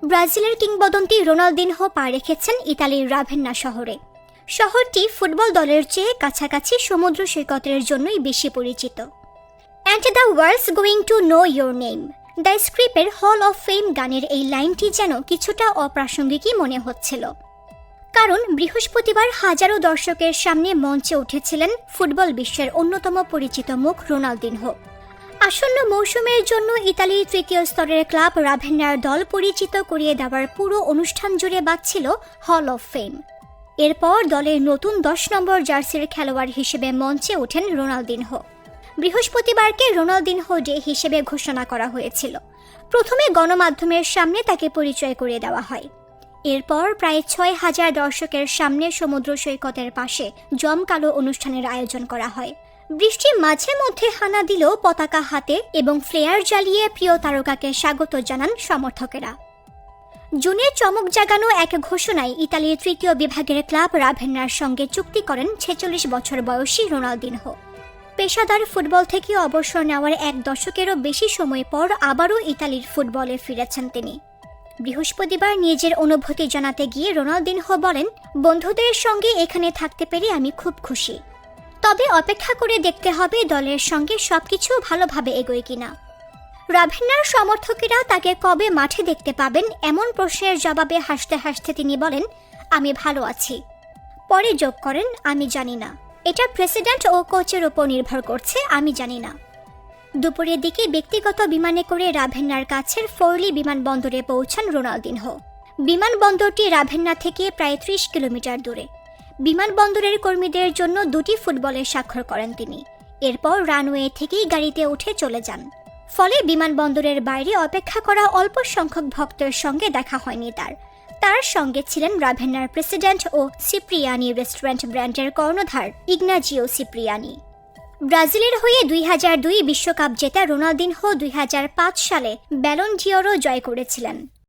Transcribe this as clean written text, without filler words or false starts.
ব্রাজিলের কিংবদন্তি রোনালদিনহো পা রেখেছেন ইতালির রাভেন্না শহরে। শহরটি ফুটবল দলের চেয়ে কাছাকাছি সমুদ্র সৈকতের জন্যই বেশি পরিচিত। And the world's going to know your name, the স্ক্রিপের হল অফ ফেম গানের এই লাইনটি যেন কিছুটা অপ্রাসঙ্গিকই মনে হচ্ছিল, কারণ বৃহস্পতিবার হাজারো দর্শকের সামনে মঞ্চে উঠেছিলেন ফুটবল বিশ্বের অন্যতম পরিচিত মুখ রোনালদিনহো। আসন্ন মৌসুমের জন্য ইতালির তৃতীয় স্তরের ক্লাব রাভেন্নার দল পরিচিত করিয়ে দেওয়ার পুরো অনুষ্ঠান জুড়ে বাজছিল হল অফ ফেম। এরপর দলের নতুন 10 নম্বর জার্সির খেলোয়াড় হিসেবে মঞ্চে ওঠেন রোনালদিনহো। বৃহস্পতিবারকে রোনালদিনহো ডে হিসেবে ঘোষণা করা হয়েছিল। প্রথমে গণমাধ্যমের সামনে তাকে পরিচয় করিয়ে দেওয়া হয়। এরপর প্রায় 6,000 দর্শকের সামনে সমুদ্র সৈকতের পাশে জমকালো অনুষ্ঠানের আয়োজন করা হয়। বৃষ্টি মাঝে মধ্যে হানা দিলেও পতাকা হাতে এবং ফ্লেয়ার জ্বালিয়ে প্রিয় তারকাকে স্বাগত জানান সমর্থকেরা। জুনে চমক জাগানো এক ঘোষণায় ইতালির তৃতীয় বিভাগের ক্লাব রাভেন্নার সঙ্গে চুক্তি করেন 46 বছর বয়সী রোনালদিনহো। পেশাদার ফুটবল থেকে অবসর নেওয়ার 1 দশকেরও বেশি সময় পর আবারও ইতালির ফুটবলে ফিরেছেন তিনি। বৃহস্পতিবার নিজের অনুভূতি জানাতে গিয়ে রোনালদিনহো বলেন, বন্ধুদের সঙ্গে এখানে থাকতে পেরে আমি খুব খুশি। তবে অপেক্ষা করে দেখতে হবে দলের সঙ্গে সবকিছু ভালোভাবে এগোয় কিনা। রাভেন্নার সমর্থকেরা তাকে কবে মাঠে দেখতে পাবেন এমন প্রশ্নের জবাবে হাসতে হাসতে তিনি বলেন, আমি ভালো আছি। পরে যোগ করেন, আমি জানি না, এটা প্রেসিডেন্ট ও কোচের ওপর নির্ভর করছে, আমি জানি না। দুপুরের দিকে ব্যক্তিগত বিমানে করে রাভেন্নার কাছের ফোরলি বিমানবন্দরে পৌঁছান রোনালদিনহো। বিমানবন্দরটি রাভেন্না থেকে প্রায় 30 কিলোমিটার দূরে। বিমানবন্দরের কর্মীদের জন্য 2টি ফুটবলের স্বাক্ষর করেন তিনি। এরপর রানওয়ে থেকেই গাড়িতে উঠে চলে যান। ফলে বিমানবন্দরের বাইরে অপেক্ষা করা অল্প সংখ্যক ভক্তের সঙ্গে দেখা হয়নি তার সঙ্গে ছিলেন রাভেন্নার প্রেসিডেন্ট ও সিপ্রিয়ানি রেস্টুরেন্ট ব্র্যান্ডের কর্ণধার ইগনাজিও সিপ্রিয়ানি। ব্রাজিলের হয়ে 2002 বিশ্বকাপ জেতা রোনালদিনহো 2005 সালে ব্যালন ডিওরও জয় করেছিলেন।